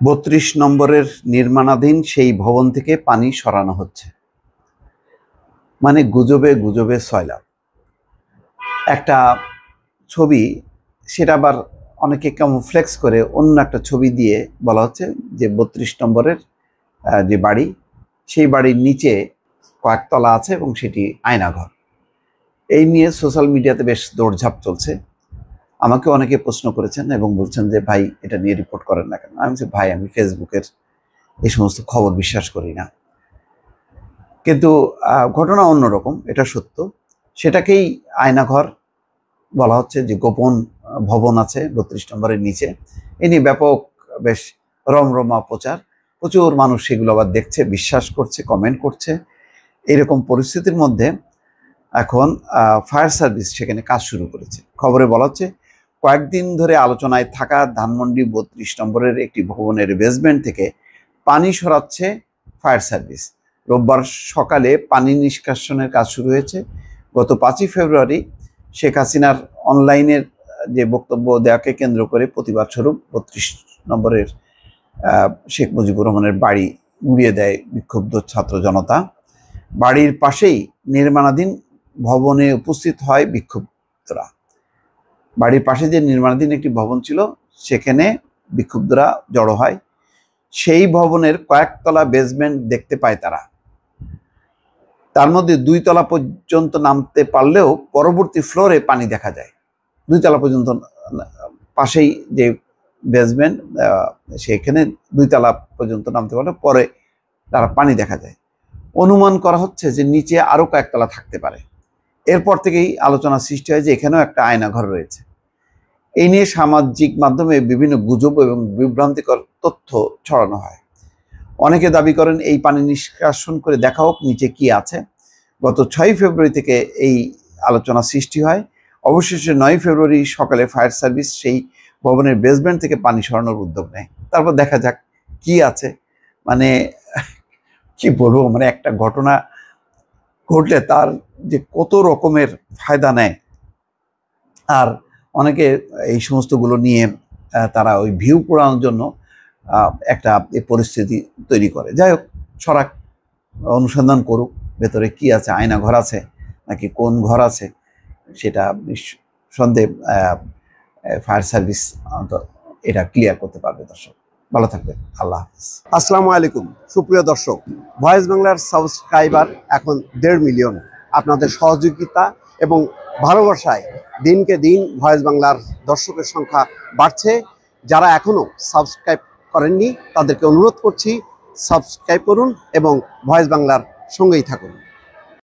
32 নম্বরের নির্মাণাধীন সেই ভবন থেকে পানি সরানো হচ্ছে। মানে গুজবে গুজবে সয়লাব। একটা ছবি, সেটা আবার অনেকে ক্যামোফ্লেক্স করে অন্য একটা ছবি দিয়ে বলা হচ্ছে যে 32 নম্বরের যে বাড়ি, সেই বাড়ির নিচে কয়েকতলা আছে এবং সেটি আয়নাঘর। এই নিয়ে সোশ্যাল মিডিয়াতে বেশ দৌড়ঝাঁপ চলছে। আমাকে অনেকে প্রশ্ন করেছেন এবং বলছেন যে ভাই এটা নিয়ে রিপোর্ট করেন না কেন। আমি বলছি ভাই, আমি ফেসবুকের এই সমস্ত খবর বিশ্বাস করি না। কিন্তু ঘটনা অন্যরকম, এটা সত্য। সেটাকেই আয়নাঘর বলা হচ্ছে, যে গোপন ভবন আছে 32 নম্বরের নিচে। এ নিয়ে ব্যাপক বেশ রমরমা প্রচার, প্রচুর মানুষ সেগুলো আবার দেখছে, বিশ্বাস করছে, কমেন্ট করছে। এরকম পরিস্থিতির মধ্যে এখন ফায়ার সার্ভিস সেখানে কাজ শুরু করেছে। খবরে বলা হচ্ছে কয়েকদিন ধরে আলোচনায় থাকা ধানমন্ডি 32 নম্বরের একটি ভবনের বেসমেন্ট থেকে পানি সরাচ্ছে ফায়ার সার্ভিস। রোববার সকালে পানি নিষ্কাশনের কাজ শুরু হয়েছে। গত 5ই ফেব্রুয়ারি শেখ হাসিনার অনলাইনের যে বক্তব্য দেওয়াকে কেন্দ্র করে প্রতিবাদ স্বরূপ 32 নম্বরের শেখ মুজিবুর রহমানের বাড়ি উড়িয়ে দেয় বিক্ষুব্ধ ছাত্র জনতা। বাড়ির পাশেই নির্মাণাধীন ভবনে উপস্থিত হয় বিক্ষুব্ধরা। বাড়ির পাশে যে নির্মাণাধীন একটি ভবন ছিল, সেখানে বিক্ষুব্ধরা জড়ো হয়। সেই ভবনের কয়েকতলা বেসমেন্ট দেখতে পায় তারা। তার মধ্যে 2 তলা পর্যন্ত নামতে পারলেও পরবর্তী ফ্লোরে পানি দেখা যায়। 2 তলা পর্যন্ত পাশেই যে বেসমেন্ট, সেখানে 2 তলা পর্যন্ত নামতে পারলে পরে তারা পানি দেখা যায়। অনুমান করা হচ্ছে যে নিচে আরো কয়েকতলা থাকতে পারে। এরপর থেকেই আলোচনা সৃষ্টি হয় যে এখানেও একটা আয়নাঘর রয়েছে। এই নিয়ে সামাজিক মাধ্যমে বিভিন্ন গুজব এবং বিভ্রান্তিকর তথ্য ছড়ানো হয়। অনেকে দাবি করেন এই পানি নিষ্কাশন করে দেখা হোক নিচে কি আছে। গত 6 ফেব্রুয়ারি থেকে এই আলোচনা সৃষ্টি হয়। অবশেষে 9 ফেব্রুয়ারি সকালে ফায়ার সার্ভিস সেই ভবনের বেসমেন্ট থেকে পানি সরানোর উদ্যোগ নেয়। তারপর দেখা যাক কি আছে। মানে কি বলবো, মানে একটা ঘটনা ঘটলে তার যে কত রকমের ফায়দা নেয়। আর অনেকে এই সমস্তগুলো নিয়ে তারা ওই ভিউ পোড়ানোর জন্য একটা পরিস্থিতি তৈরি করে। যাই হোক, সরাক, অনুসন্ধান করুক ভেতরে কি আছে, আয়না ঘর আছে নাকি কোন ঘর আছে, সেটা নিঃসন্দেহে ফায়ার সার্ভিস এটা ক্লিয়ার করতে পারবে। দর্শক ভালো থাকবেন, আল্লাহ হাফিজ। আসসালামু আলাইকুম সুপ্রিয় দর্শক, ভয়েস বাংলার সাবস্ক্রাইবার এখন 1.5 মিলিয়ন। আপনাদের সহযোগিতা এবং ভালোবাসায় দিনকে দিন ভয়েস বাংলার দর্শকের সংখ্যা বাড়ছে। যারা এখনও সাবস্ক্রাইব করেননি তাদেরকে অনুরোধ করছি, সাবস্ক্রাইব করুন এবং ভয়েস বাংলার সঙ্গেই থাকুন।